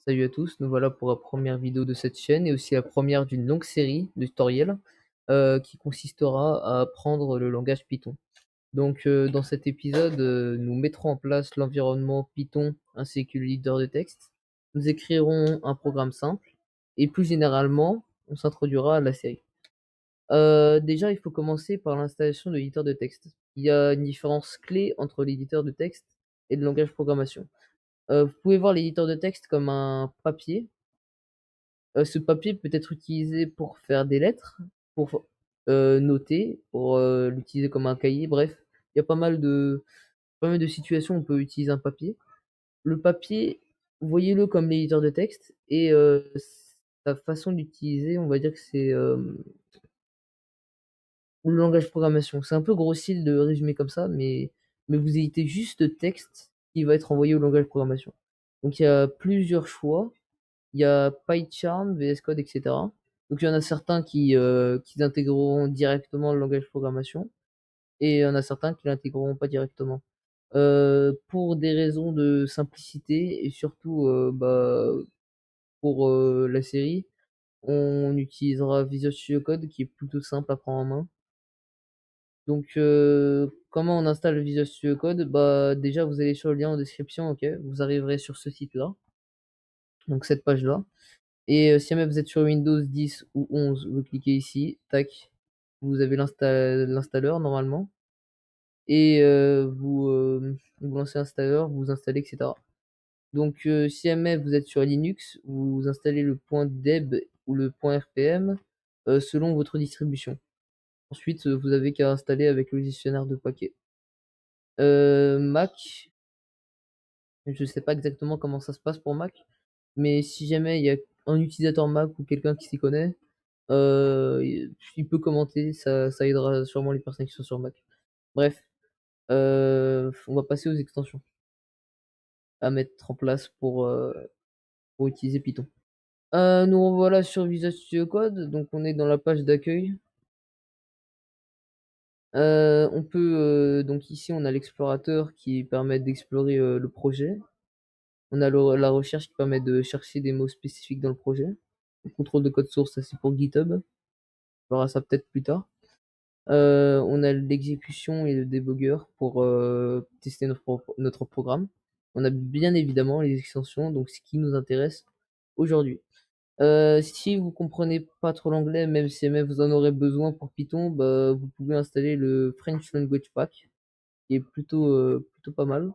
Salut à tous, nous voilà pour la première vidéo de cette chaîne et aussi la première d'une longue série de tutoriels qui consistera à apprendre le langage Python. Donc dans cet épisode, nous mettrons en place l'environnement Python ainsi que le leader de texte. Nous écrirons un programme simple et plus généralement, on s'introduira à la série. Déjà, il faut commencer par l'installation de l'éditeur de texte. Il y a une différence clé entre l'éditeur de texte et le langage programmation. Vous pouvez voir l'éditeur de texte comme un papier. Ce papier peut être utilisé pour faire des lettres, pour, noter, pour, l'utiliser comme un cahier, bref, il y a pas mal de situations où on peut utiliser un papier. Le papier, voyez-le comme l'éditeur de texte et sa façon d'utiliser, on va dire que c'est, le langage programmation. C'est un peu grossier de résumer comme ça, mais vous éditez juste texte qui va être envoyé au langage programmation. Donc il y a plusieurs choix. Il y a PyCharm, VS Code, et cetera. Donc il y en a certains qui intégreront directement le langage programmation et il y en a certains qui l'intégreront pas directement. Pour des raisons de simplicité et surtout, pour, la série, on utilisera Visual Studio Code qui est plutôt simple à prendre en main. Donc comment on installe Visual Studio Code? Bah, déjà vous allez sur le lien en description, OK? Vous arriverez sur ce site-là, donc cette page-là. Et si jamais vous êtes sur Windows 10 ou 11, vous cliquez ici, tac, vous avez l'installeur normalement et vous lancez l'installeur, vous installez et cetera. Donc si jamais vous êtes sur Linux, vous installez le .deb ou le .rpm, selon votre distribution. Ensuite, vous avez qu'à installer avec le gestionnaire de paquets. Mac, je sais pas exactement comment ça se passe pour Mac, mais si jamais il y a un utilisateur Mac ou quelqu'un qui s'y connaît, il peut commenter, ça aidera sûrement les personnes qui sont sur Mac. Bref, on va passer aux extensions à mettre en place pour utiliser Python. Nous revoilà sur Visual Studio Code, donc on est dans la page d'accueil. On peut, donc ici on a l'explorateur qui permet d'explorer, le projet. On a la recherche qui permet de chercher des mots spécifiques dans le projet. Le contrôle de code source, ça c'est pour GitHub. On verra ça peut-être plus tard. On a l'exécution et le debugger pour tester notre programme. On a bien évidemment les extensions, donc ce qui nous intéresse aujourd'hui. Si vous comprenez pas trop l'anglais, même si jamais vous en aurez besoin pour Python, bah, vous pouvez installer le French Language Pack, qui est plutôt pas mal.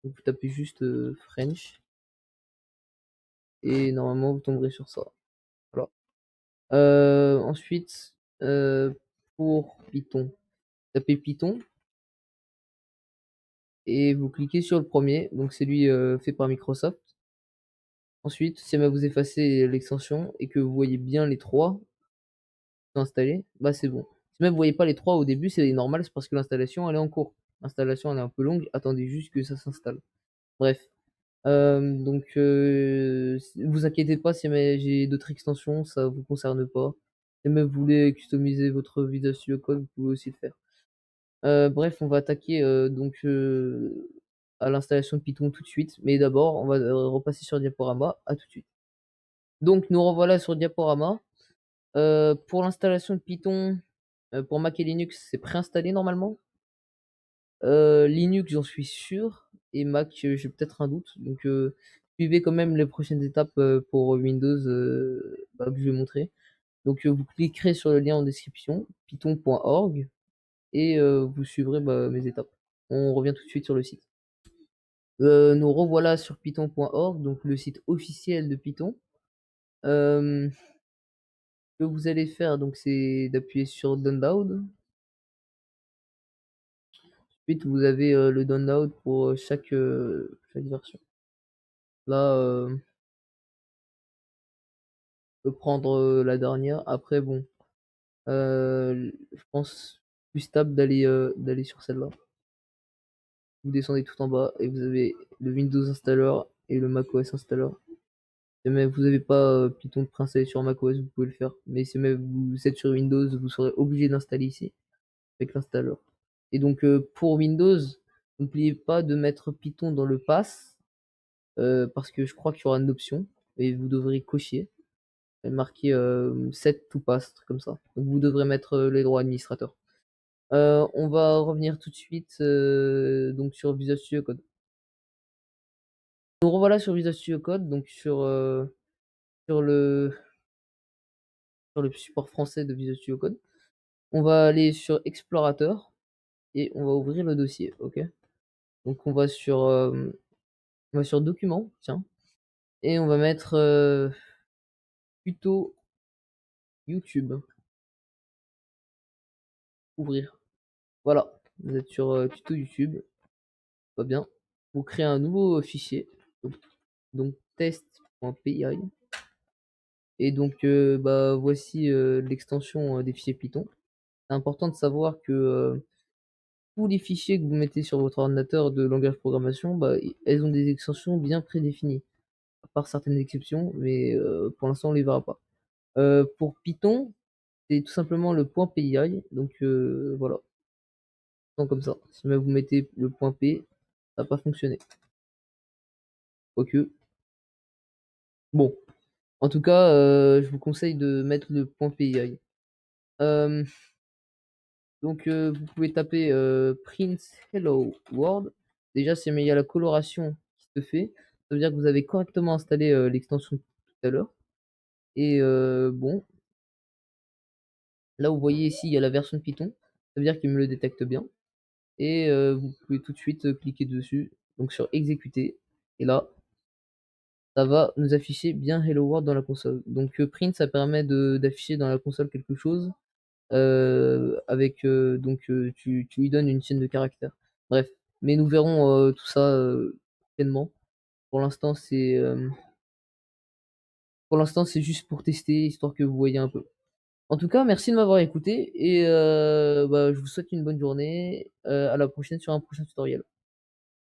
Donc vous tapez juste French et normalement vous tomberez sur ça. Voilà. Ensuite, pour Python, tapez Python et vous cliquez sur le premier, donc c'est lui fait par Microsoft. Ensuite, si jamais vous effacez l'extension et que vous voyez bien les trois installés, bah c'est bon. Si même vous voyez pas les trois au début, c'est normal, c'est parce que l'installation elle est en cours. L'installation elle est un peu longue, attendez juste que ça s'installe. Bref. Donc vous inquiétez pas si jamais j'ai d'autres extensions, ça vous concerne pas. Si jamais vous voulez customiser votre Visual Studio Code, vous pouvez aussi le faire. Bref, on va attaquer à l'installation de Python tout de suite, mais d'abord on va repasser sur Diaporama. À tout de suite. Donc nous revoilà sur Diaporama. Pour l'installation de Python, pour Mac et Linux, c'est préinstallé normalement. Linux, j'en suis sûr, et Mac, j'ai peut-être un doute. Donc suivez quand même les prochaines étapes pour Windows que je vais montrer. Donc vous cliquerez sur le lien en description, python.org, et vous suivrez mes étapes. On revient tout de suite sur le site. Nous revoilà sur python.org, donc le site officiel de Python. Ce que vous allez faire, donc, c'est d'appuyer sur Download. Ensuite, vous avez le download pour chaque version. Là, on peut prendre la dernière. Après, bon, je pense plus stable d'aller sur celle-là. Vous descendez tout en bas et vous avez le Windows Installer et le macOS Installer. Si jamais vous n'avez pas Python de préinstallé sur macOS, vous pouvez le faire. Mais si jamais vous êtes sur Windows, vous serez obligé d'installer ici avec l'installeur. Et donc pour Windows, n'oubliez pas de mettre Python dans le pass parce que je crois qu'il y aura une option. et vous devrez cocher et marquer, set to pass, un truc comme ça. Donc vous devrez mettre, les droits administrateurs. On va revenir tout de suite, donc sur Visual Studio Code. Nous revoilà sur Visual Studio Code, donc sur le sur le support français de Visual Studio Code. On va aller sur Explorateur et on va ouvrir le dossier, OK? Donc on va sur Documents, tiens, et on va mettre, tuto YouTube. Ouvrir. Voilà, vous êtes sur, tuto YouTube, va bien. Vous créez un nouveau, fichier, donc test.py et donc bah, voici, l'extension, des fichiers Python. C'est important de savoir que, tous les fichiers que vous mettez sur votre ordinateur de langage de programmation, bah, elles ont des extensions bien prédéfinies, à part certaines exceptions, mais pour l'instant on les verra pas. Pour Python, c'est tout simplement le .py, donc voilà, comme ça. Si jamais vous mettez le .p, ça va pas fonctionner. Quoique, bon, en tout cas, je vous conseille de mettre le .py. Hem, donc vous pouvez taper, print hello world. Déjà, si jamais il y a la coloration qui se fait, ça veut dire que vous avez correctement installé, l'extension tout à l'heure et bon, là, vous voyez ici, il y a la version de Python, ça veut dire qu'il me le détecte bien et vous pouvez tout de suite, cliquer dessus, donc sur exécuter et là, ça va nous afficher bien hello world dans la console. Donc print, ça permet d'afficher dans la console quelque chose, avec, donc tu lui donnes une chaîne de caractères. Bref, mais nous verrons, tout ça, prochainement. Pour l'instant, c'est juste pour tester, histoire que vous voyez un peu. En tout cas, merci de m'avoir écouté et bah, je vous souhaite une bonne journée, à la prochaine sur un prochain tutoriel.